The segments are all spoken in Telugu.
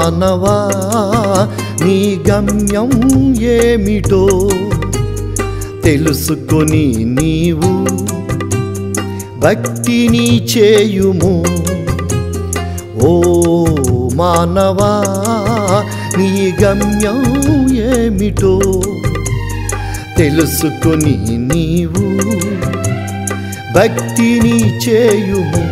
మానవా నీ గమ్యం ఏమిటో తెలుసుకొని నీవు భక్తిని చేయుము. ఓ మానవా నీ గమ్యం ఏమిటో తెలుసుకొని నీవు భక్తిని చేయుము.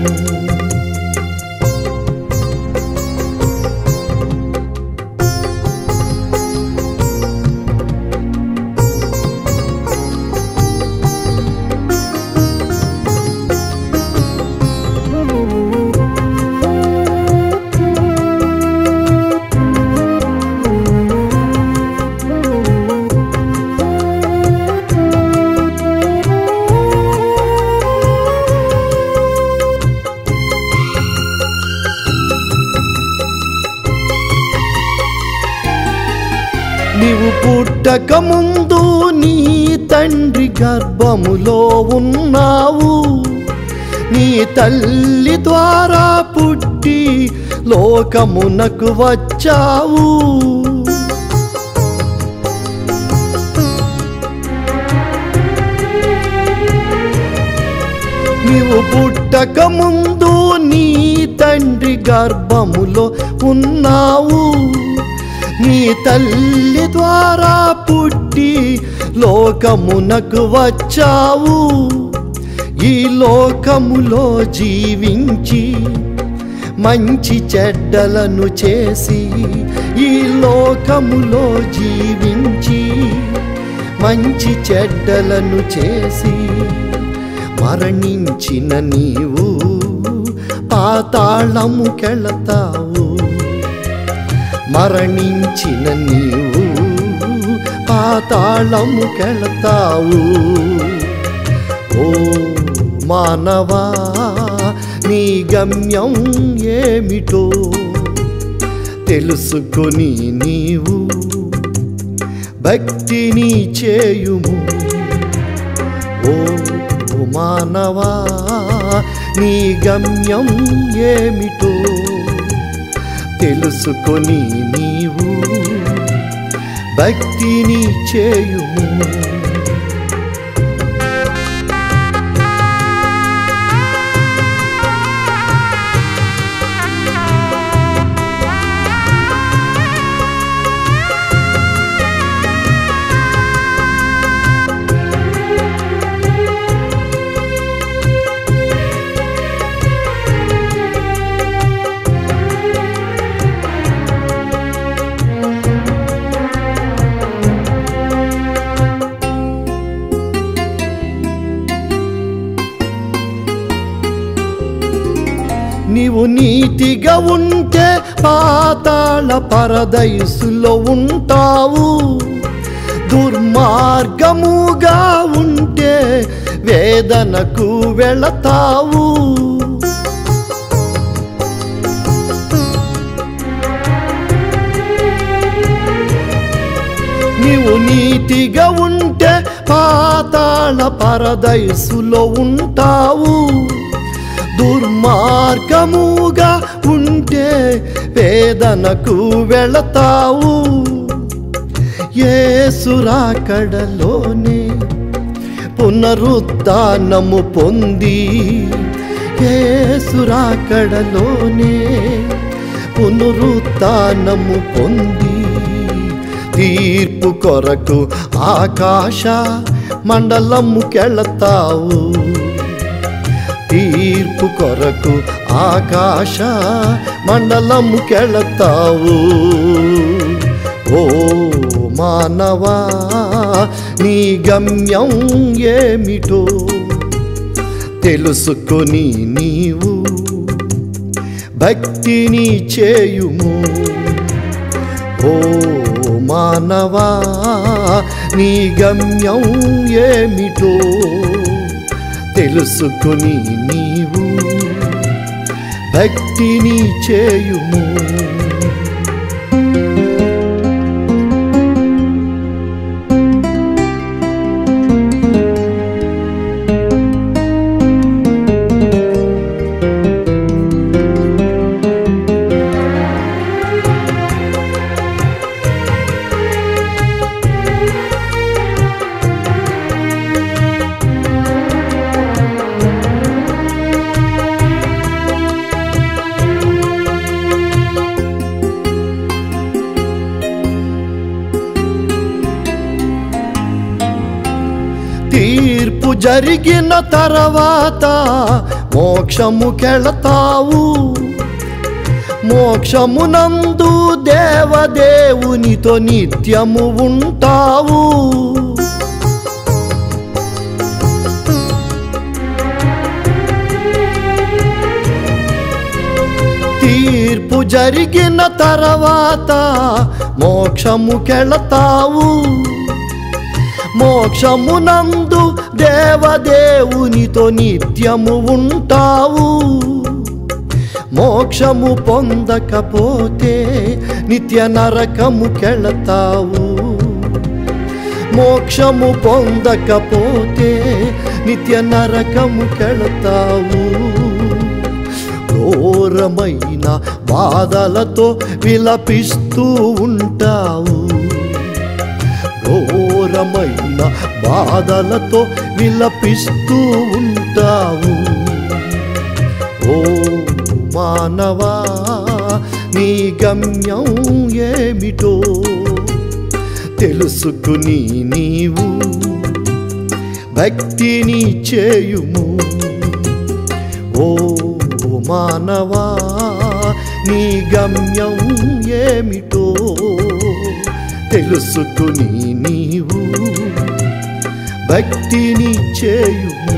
నీవు పుట్టక ముందు నీ తండ్రి గర్భములో ఉన్నావు. నీ తల్లి ద్వారా పుట్టి లోకమునకు వచ్చావు. నీవు పుట్టక ముందు నీ తండ్రి గర్భములో ఉన్నావు. నీ తల్లి ద్వారా పుట్టి లోకమునకు వచ్చావు. ఈ లోకములో జీవించి మంచి చెడ్డలను చేసి, ఈ లోకములో జీవించి మంచి చెడ్డలను చేసి మరణించిన నీవు పాతాళముకెళతావు. మరణించిన నీవు పాతాళముకెళతావు. ఓ మానవా నీ గమ్యం ఏమిటో తెలుసుకొని నీవు భక్తిని చేయుము. ఓ మానవా నీ గమ్యం ఏమిటో తెలుసుకొని నీవు భక్తిని చేయుము. నీవు నీతిగా ఉంటే పాతాళ పరదైసులో ఉంటావు. దుర్మార్గముగా ఉంటే వేదనకు వెళతావు. నీవు నీతిగా ఉంటే పాతాళ పరదైసులో ఉంటావు. దుర్మార్గముగా ఉంటే వేదనకు వెళతావు. యేసు రాకడలోనే పునరుద్ధానము పొంది, యేసు రాకడలోనే పునరుద్ధానము పొంది తీర్పు కొరకు ఆకాశ మండలముకెళతావు. తీర్పు కొరకు ఆకాశ మండలముకెళతావు. ఓ మానవా నీ గమ్యం ఏమిటో తెలుసుకొని నీవు భక్తిని చేయుము. ఓ మానవా నీ గమ్యం ఏమిటో తెలుసుకొని నీవు భక్తిని చేయుము. తీర్పు జరిగిన తర్వాత మోక్షముకెళతావు. మోక్షమునందు దేవదేవునితో నిత్యము ఉంటావు. తీర్పు జరిగిన తర్వాత మోక్షముకెళతావు. మోక్షమునందు దేవదేవునితో నిత్యము ఉంటావు. మోక్షము పొందకపోతే నిత్య నరకముకెళతావు. మోక్షము పొందకపోతే నిత్య నరకముకెళతావు. ఘోరమైన బాధలతో విలపిస్తూ ఉంటావు. ఘోరమైన బాధలతో విలపిస్తూ ఉంటావు. ఓ మానవా, నీ గమ్యం ఏమిటో తెలుసుకుని నీవు భక్తిని చేయుము. ఓ మానవా, నీ గమ్యం ఏమిటో తెలుసుకుని నీవు భక్తిని చేయుము.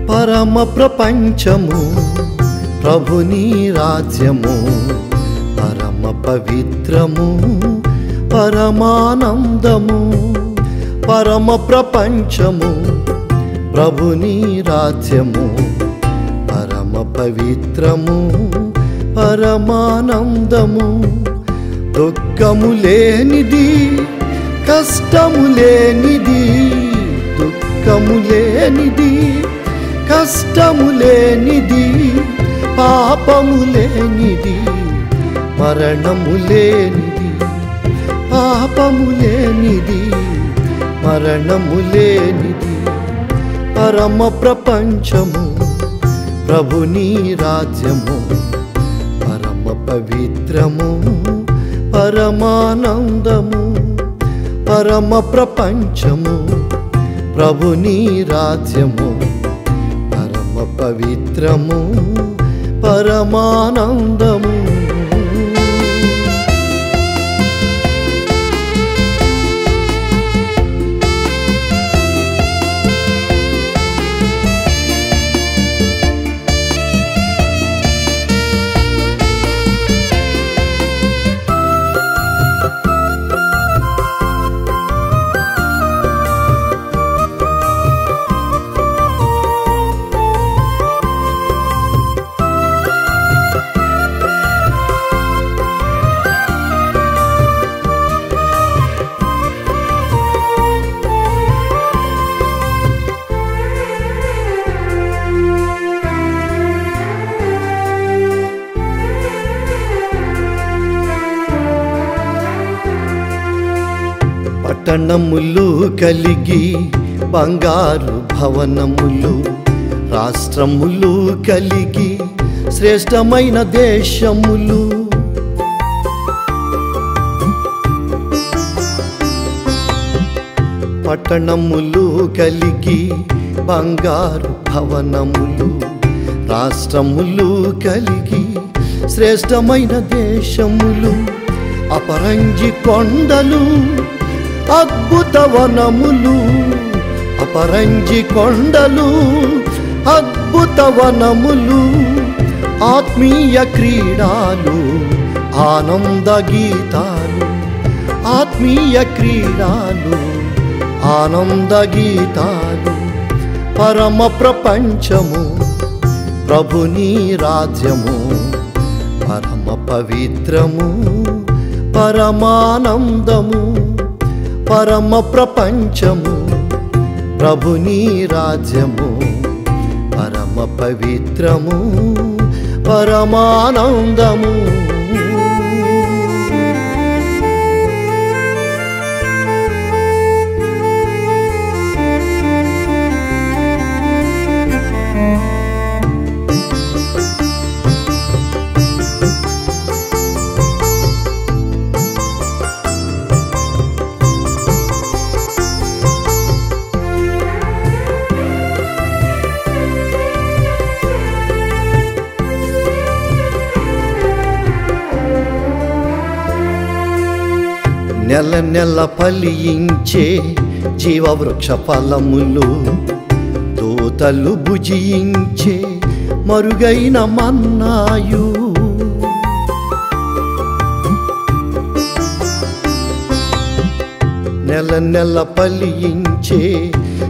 పరమ ప్రపంచము ప్రభుని రాజ్యము, పరమ పవిత్రము పరమానందము. పరమ ప్రపంచము ప్రభుని రాజ్యము, పరమ పవిత్రము పరమానందము. దుఃఖము లేనిది, కష్టము లేనిది, దుఃఖము లేనిది, కష్టము లేనిది, పాపము లేనిది, మరణము లేనిది, పాపము లేనిది, మరణము లేనిది. పరమ ప్రపంచము ప్రభుని రాజ్యము, పరమ పవిత్రము పరమానందము. పరమ ప్రపంచము ప్రభుని రాజ్యము, పరమ పవిత్రము పరమానందము. పట్టణములు కలిగి బంగారు భవనములు, రాష్ట్రములు కలిగి శ్రేష్టమైన దేశములు. పట్టణములు కలిగి బంగారు భవనములు, రాష్ట్రములు కలిగి శ్రేష్టమైన దేశములు. అపరంజి కొండలు, అద్భుత వనములు, అపరంజి కొండలు, అద్భుత వనములు ఆత్మీయ క్రీడాలు ఆనంద గీతాలు ఆత్మీయ క్రీడాలు ఆనంద గీతాలు పరమ ప్రపంచము ప్రభుని రాజ్యము పరమ పవిత్రము పరమానందము పరమ ప్రపంచము ప్రభుని రాజ్యము పరమ పవిత్రము పరమానందము నెల నెల ఫలించే జీవవృక్ష ఫలములు దూతలు భుజించే మరుగైన మన్నాయు నెల నెల ఫలించే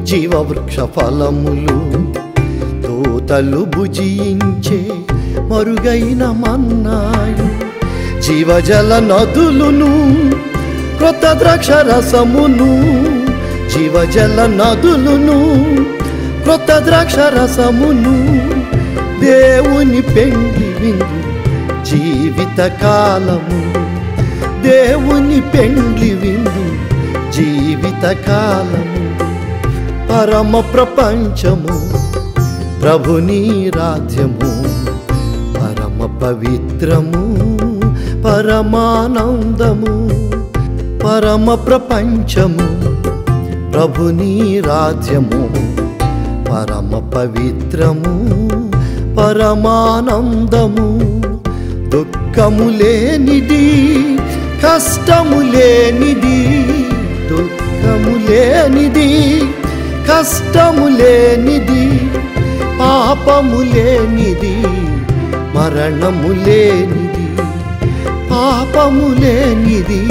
జీవవృక్ష ఫలములు దూతలు భుజించే మరుగైన మన్నాయు జీవజల నదులును క్రొత్త ద్రాక్ష రసమును జీవజల నదులును క్రొత్త ద్రాక్ష రసమును దేవుని పెండ్లి విందు జీవిత కాలము దేవుని పెండ్లి విందు జీవిత కాలము పరమ ప్రపంచము ప్రభుని రాజ్యము పరమ పవిత్రము పరమానందము పరమ ప్రపంచము ప్రభుని రాజ్యము పరమ పవిత్రము పరమానందము దుఃఖము లేనిది కష్టము లేనిది దుఃఖము లేనిది కష్టము లేనిది పాపము లేనిది మరణము లేనిది పాపము లేనిది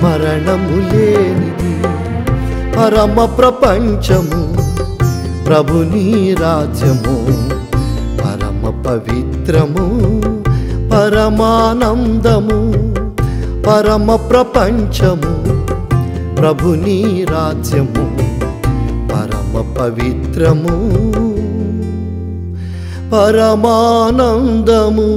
మరణము లేనిది పరమ ప్రపంచము ప్రభుని రాజ్యము పరమ పవిత్రము పరమానందము పరమ ప్రపంచము ప్రభుని రాజ్యము పరమ పవిత్రము పరమానందము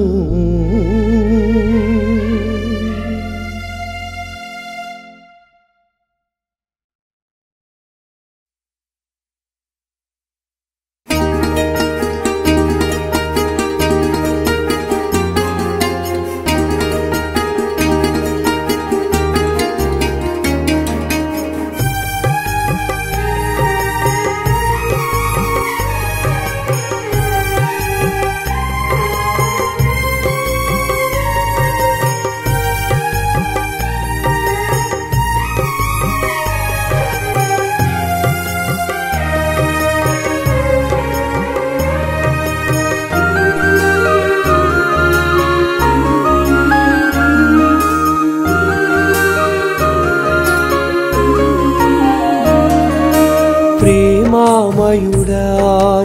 ప్రేమామయుడా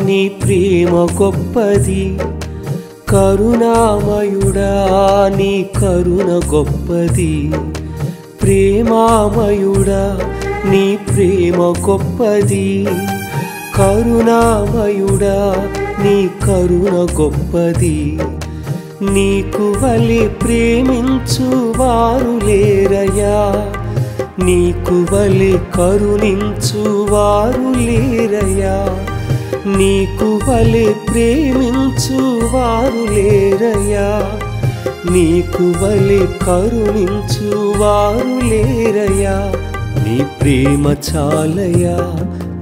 నీ ప్రేమ గొప్పది కరుణామయుడా నీ కరుణ గొప్పది ప్రేమామయుడా నీ ప్రేమ గొప్పది కరుణామయుడా నీ కరుణ గొప్పది నీకు వలె ప్రేమించు వారు లేరయ్యా నీకు వలె కరుణించు వారు లేరయ్యా నీకు వలె ప్రేమించు వారు లేరయ్యా నీకు వలె కరుణించు వారు లేరయ్యా నీ ప్రేమ చాలయ్యా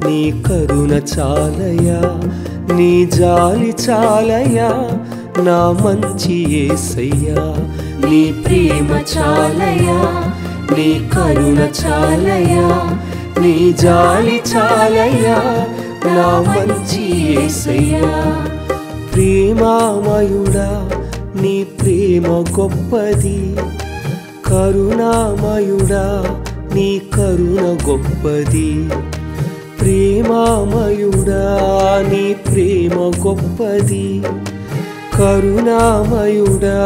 నీ కరుణ చాలయ్యా నీ జాలి చాలయ్యా నా మంచి యేసయ్యా నీ ప్రేమ చాలయ్యా నీ కరుణ చాలయ్యా నీ జాలి చాలయ్యా నా మంచి యేసయ్యా. ప్రేమామయుడా నీ ప్రేమ గొప్పది, కరుణామయుడా నీ కరుణ గొప్పది. ప్రేమామయుడా నీ ప్రేమ గొప్పది, కరుణామయుడా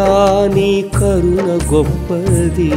నీ కరుణ గొప్పది.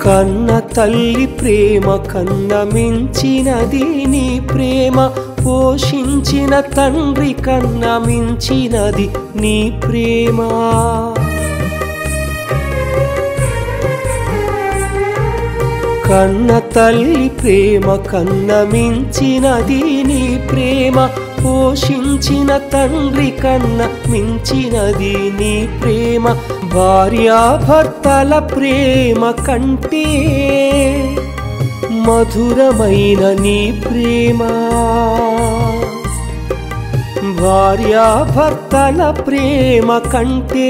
కన్న తల్లి ప్రేమ కన్న మించినది నీ ప్రేమ, పోషించిన తండ్రి కన్న మించినది నీ ప్రేమ. కన్న తల్లి ప్రేమ కన్న మించినది నీ ప్రేమ, పోషించిన తండ్రి కన్న మించినది నీ ప్రేమ. భార్యాభర్తల ప్రేమ కంటే మధురమైన నీ ప్రేమ. భార్యాభర్తల ప్రేమ కంటే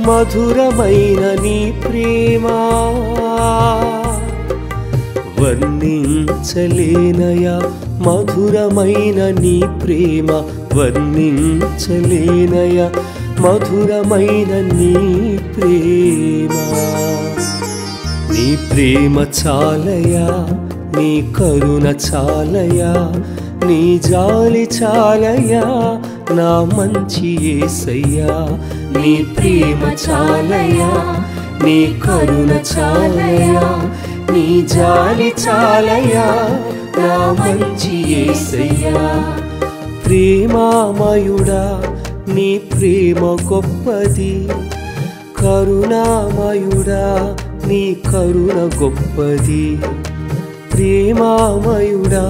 మధురమైన నీ ప్రేమ. వర్ణించలేనయా మధురమైన నీ ప్రేమ, వర్ణించలేనయా మధురమైన నీ ప్రేమ. నీ ప్రేమ చాలయా, నీ కరుణ చాలయా, నీ జాలి చాలయా నా మంచి యేసయ్యా. నీ ప్రేమ చాలయా, నీ కరుణ చాలయా, నీ జాలి చాలయా నా మంచి యేసయ్యా. ప్రేమామయుడా నీ ప్రేమ గొప్పది, కరుణామయుడా నీ కరుణ గొప్పది. ప్రేమామయుడా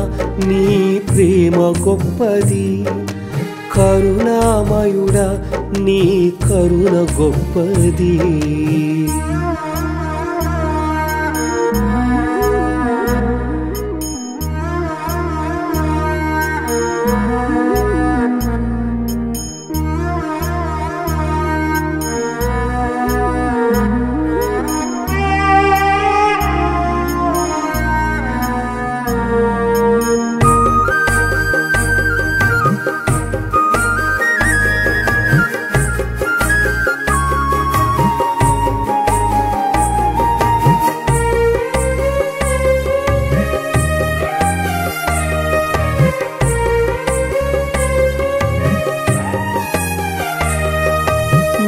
నీ ప్రేమ గొప్పది, కరుణామయుడా నీ కరుణ గొప్పది.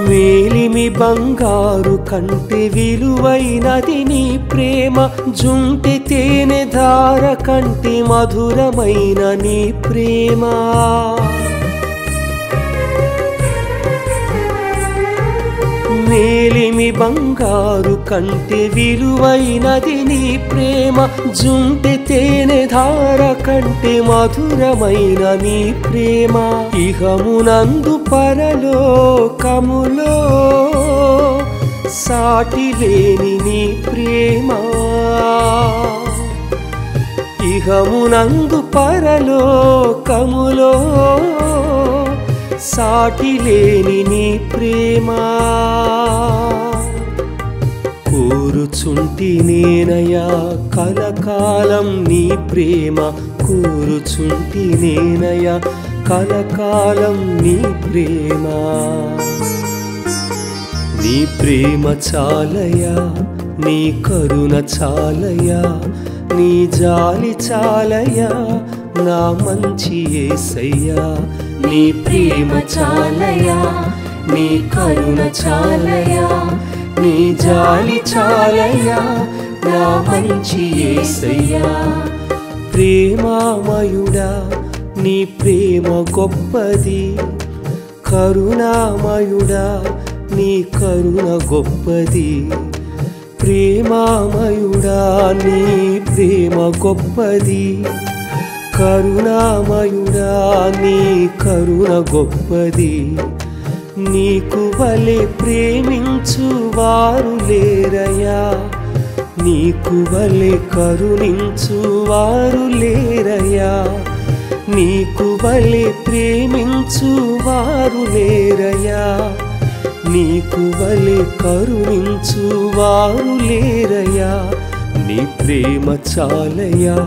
మేలిమి బంగారు కంటే విలువైనది నీ ప్రేమ, జుంటి తేనె ధార కంటే మధురమైన నీ ప్రేమ. మేలిమి బంగారు కంటే విలువైనది నీ ప్రేమ, జుంటి తేనె ధార కంటే మధురమైన నీ ప్రేమ. ఇహమునందు పరలోకములో సాటి లేని నీ ప్రేమ. ఇహమునందు పరలోకములో సాటి లేని నీ ప్రేమ. కోరుచుంటి నేనయా కలకాలం నీ ప్రేమ, కోరుచుంటి నేనయా కలకాలం నీ ప్రేమ. నీ ప్రేమ చాలయా, నీ కరుణ చాలయా, నీ జాలి చాలయా నా మంచి యేసయ్యా. నీ ప్రేమ చాలయా, నీ కరుణ చాలయా, నీ జాలి చాలయ్యా నా మంచి యేసయ్యా. ప్రేమామయుడా నీ ప్రేమ గొప్పది, కరుణామయుడా నీ కరుణ గొప్పది. ప్రేమామయుడా నీ ప్రేమ గొప్పది, కరుణామయుడా నీ కరుణ గొప్పది. నీకు వలె ప్రేమించు వారు లేరయ్యా, నీకు వలె కరుణించు వారు లేరయ్యా. నీకు వలె ప్రేమించు వారు లేరయ్యా, నీకు వలె కరుణించు వారు లేరయ్యా. నీ ప్రేమ చాలయ్యా,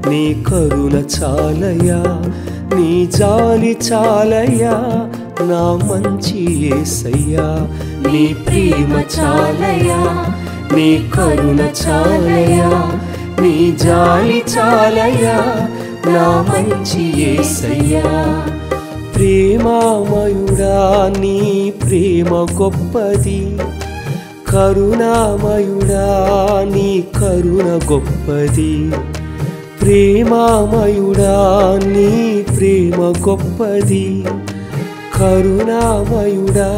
నీ కరుణ చాలయ్యా, నీ జాలి చాలయ్యా నా మంచి యేసయ్యా. నీ ప్రేమ చాలయ్యా, నీ కరుణ చాలయ్యా, నీ జాలి చాలయ్యా నా మంచి యేసయ్యా. ప్రేమామయుడా నీ ప్రేమ గొప్పది, కరుణామయుడా నీ కరుణ గొప్పది. ప్రేమామయుడా నీ ప్రేమ గొప్పది, కరుణామయుడా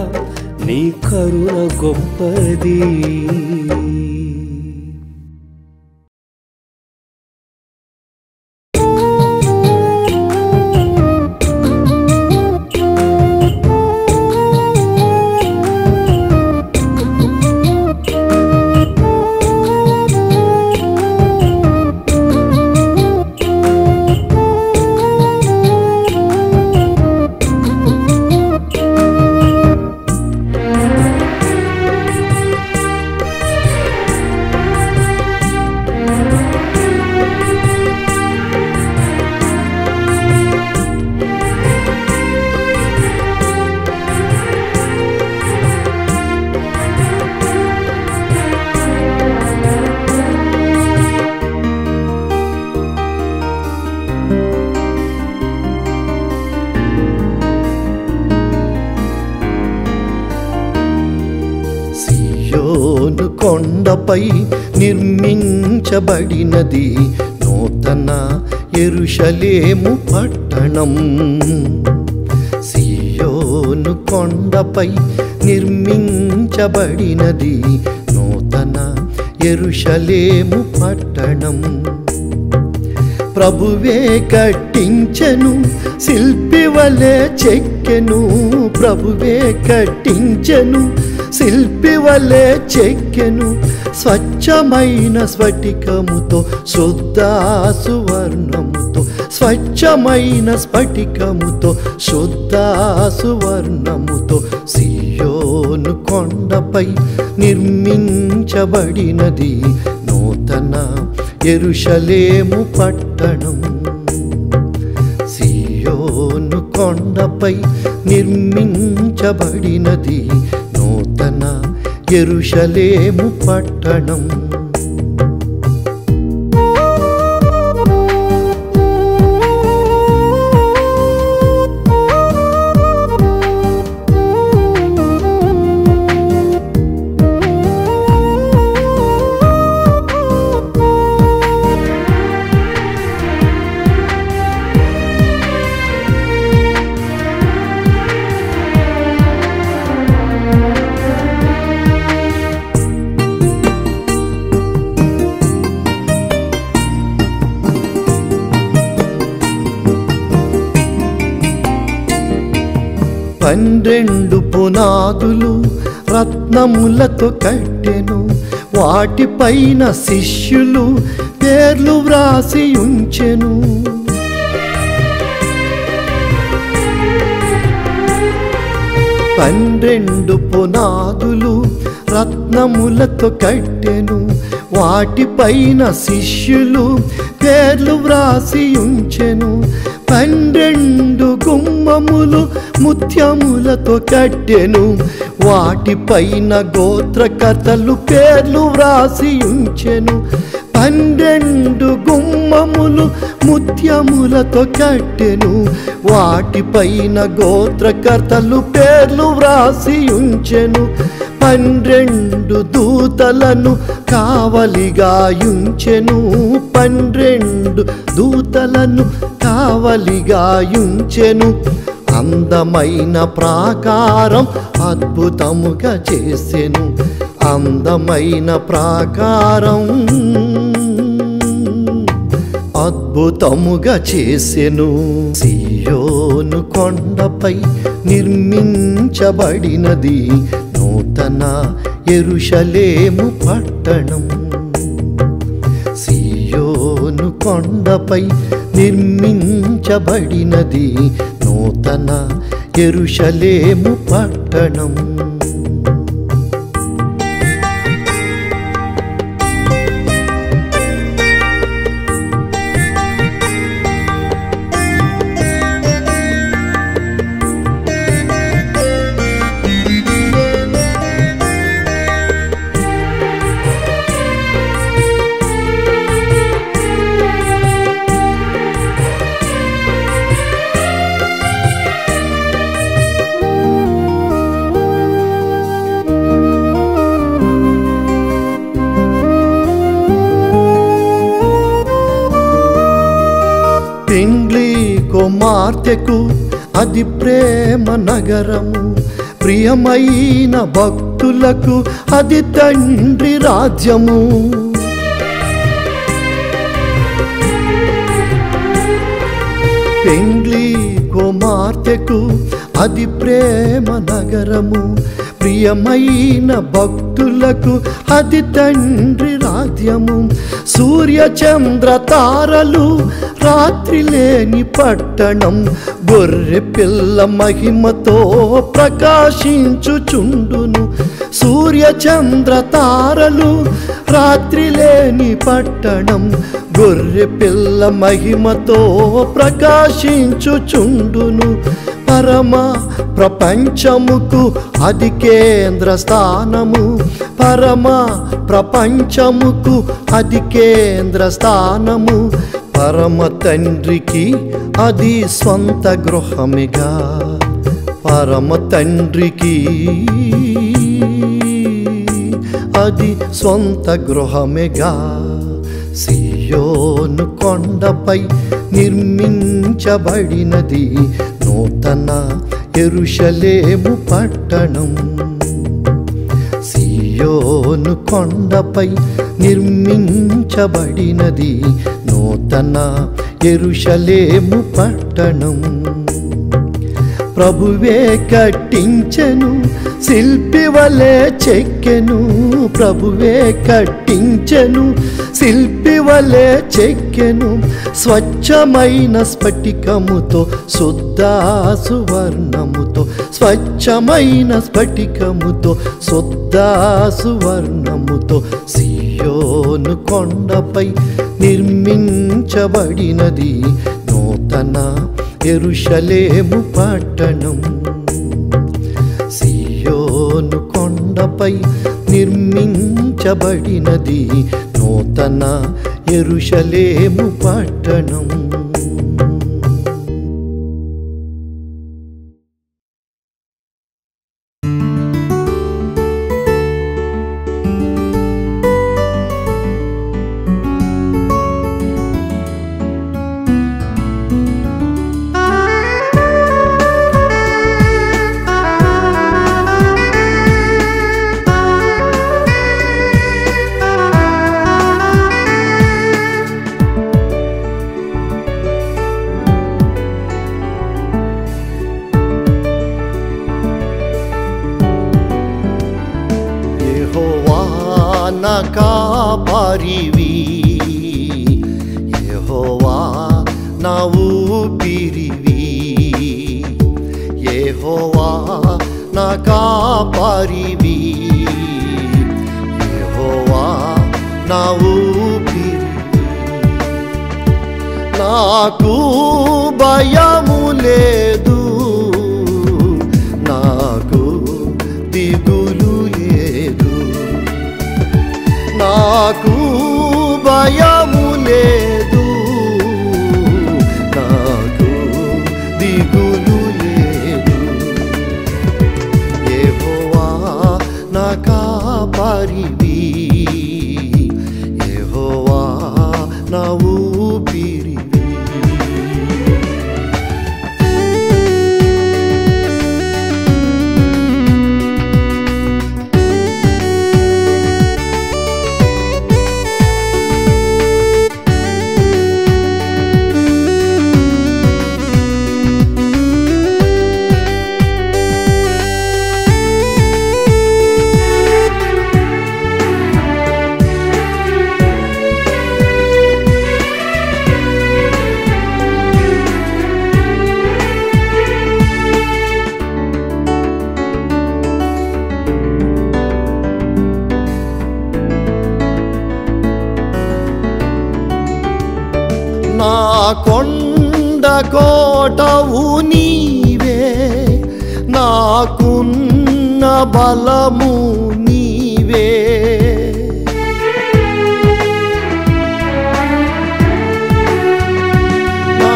నీ కరుణ గొప్పది. కొండపై నిర్మించబడినది నూతన యెరూషలేము పట్టణం. సియోను కొండపై నిర్మించబడినది నూతన యెరూషలేము పట్టణం. ప్రభువే కట్టించెను, శిల్పి వలె చెక్కెను. ప్రభువే కట్టించెను, శిల్పి వలె చెక్కెను. స్వచ్ఛమైన స్ఫటికముతో శుద్ధ సువర్ణముతో, స్వచ్ఛమైన స్ఫటికముతో శుద్ధ సువర్ణముతో సియోను కొండపై నిర్మించబడినది నూతన యెరూషలేము పట్టణం. సియోను కొండపై నిర్మించబడినది నూతన యెరూషలేము పట్టణం. పన్నెండు పునాదులు రత్నములతో కట్టెను, వాటిపైన శిష్యులు పేర్లు వ్రాసి ఉంచెను. పన్నెండు పునాదులు రత్నములతో కట్టెను, వాటిపైన శిష్యులు పేర్లు వ్రాసి ఉంచెను. 12 గుమ్మములు ముత్యములతో కట్టెను, వాటిపైన గోత్రకర్తలు పేర్లు వ్రాసి ఉంచెను. 12 గుమ్మములు ముత్యములతో కట్టెను, వాటిపైన గోత్రకర్తలు పేర్లు వ్రాసి ఉంచెను. 12 దూతలను కావలిగా ఉంచెను, 12 దూతలను కావలిగా ఉంచెను. అందమైన ప్రాకారం అద్భుతముగా చేసెను, అందమైన ప్రాకారం అద్భుతముగా చేసెను. సియోను కొండపై నిర్మించబడినది నూతన యెరూషలేము పట్టణం. సియోను కొండపై నిర్మించబడినది నూతన యెరూషలేము పట్టణం. పెండ్లి కుమార్తెకు అది ప్రేమ నగరము, ప్రియమైన భక్తులకు అది తండ్రి రాజ్యము. పెండ్లి కుమార్తెకు అది ప్రేమ నగరము, ప్రియమైన భక్తులకు అది తండ్రి రాజ్యము. సూర్య చంద్ర తారలు రాత్రి లేని పట్టణం, గొర్రె పిల్ల మహిమతో ప్రకాశించుచుండును. సూర్య చంద్ర తారలు రాత్రి లేని పట్టణం, గొర్రె పిల్ల మహిమతో ప్రకాశించుచుండును. పరమ ప్రపంచముకు అది కేంద్ర స్థానము, పరమ ప్రపంచముకు అది కేంద్ర స్థానము. పరమ తండ్రికి అది స్వంత గృహమిగా, పరమ తండ్రికి అది స్వంత గృహమిగా. సియోను కొండపై నిర్మించబడినది నూతన యెరూషలేము పట్టణం. సియోను కొండపై నిర్మించబడినది నూతన యెరూషలేము పట్టణం. ప్రభువే కట్టించెను, శిల్పి వలె చెక్కెను, ప్రభువే కట్టించెను, శిల్పి వలె చెక్కెను. స్వచ్ఛమైన స్ఫటికముతో శుద్ధ సువర్ణముతో, స్వచ్ఛమైన స్ఫటికముతో శుద్ధ సువర్ణముతో సియోను కొండపై నిర్మించబడినది నూతన యెరూషలేము పట్టణం. సియోను కొండపై నిర్మించబడినది నూతన యెరూషలేము పట్టణం. కాపారివి యెహోవా నా ఊపిరివి, యెహోవా నా కాపారివి, యెహోవా నా ఊపిరివి. నాకు భయము లేదు, నాకు దిగులు లేదు, నాకు భయ నా ఊపిరివి. నా కొండ కోటవు నీవే, నాకున్న బలము నీవే. నా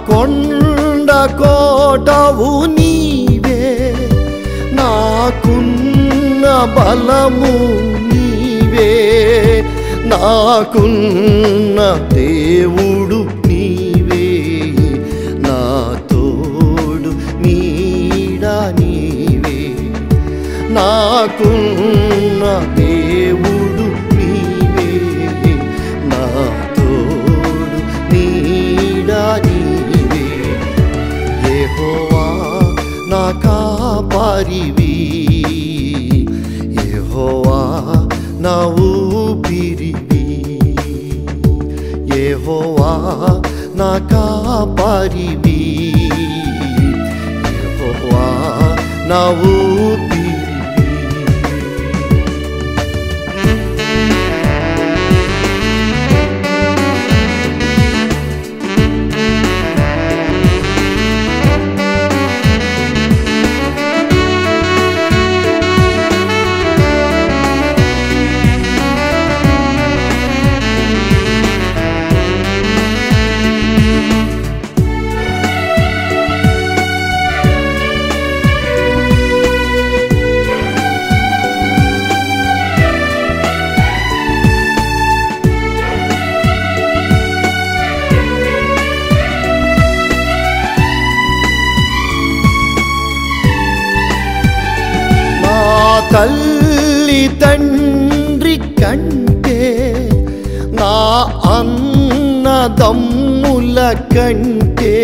కొండ కోటవు నీవే, నాకున్న బలము నీవే. నాకున్న దేవుడు నీవే, నా తోడు నీడ నీవే. నాకున్న దేవుడు నీవే, నా తోడు నీడ నీవే. యెహోవా నా కాపరివి, యెహోవా నా ఊపిరివి. యెహోవా నా కాపరివి, యెహోవా నా ఊపిరివి. తల్లి తండ్రి కంటే, నా అన్నదమ్ముల కంటే,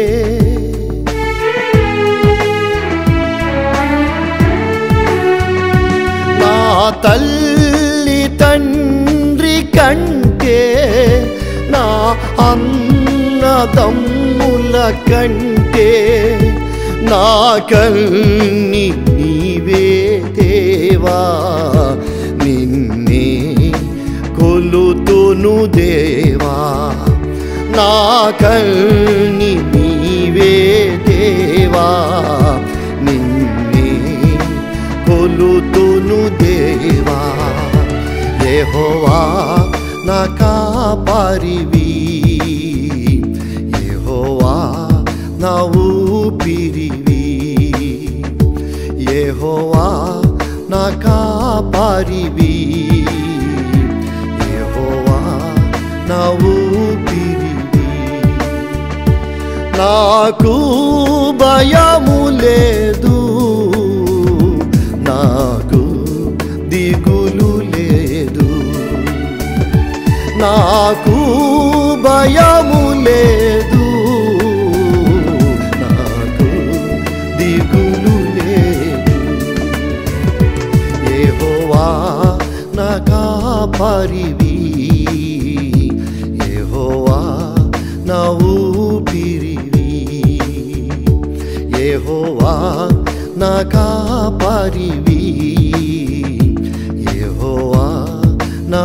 నా తల్లి తండ్రి కంటే, నా అన్నదమ్ముల కంటే, నా కన్ని నీవే దేవా. నిన్నే కొలుతును దేవా, నా కన్ని నీవే దేవా. నిన్నే కొలుతును దేవా. యెహోవా నా కాపరివి, యెహోవా నా ఊపిరివి. యెహోవా నా కాపరివి, యెహోవా నా ఊపిరివి. నాకు భయము లేదు, నాకు దిగులు లేదు. నాకు భయము లేదు, నాకు దిగులు లేదు. యెహోవా నా కాపరివి, యెహోవా నా ఊపిరివి. యెహోవా నా కాపరివి, యెహోవా నా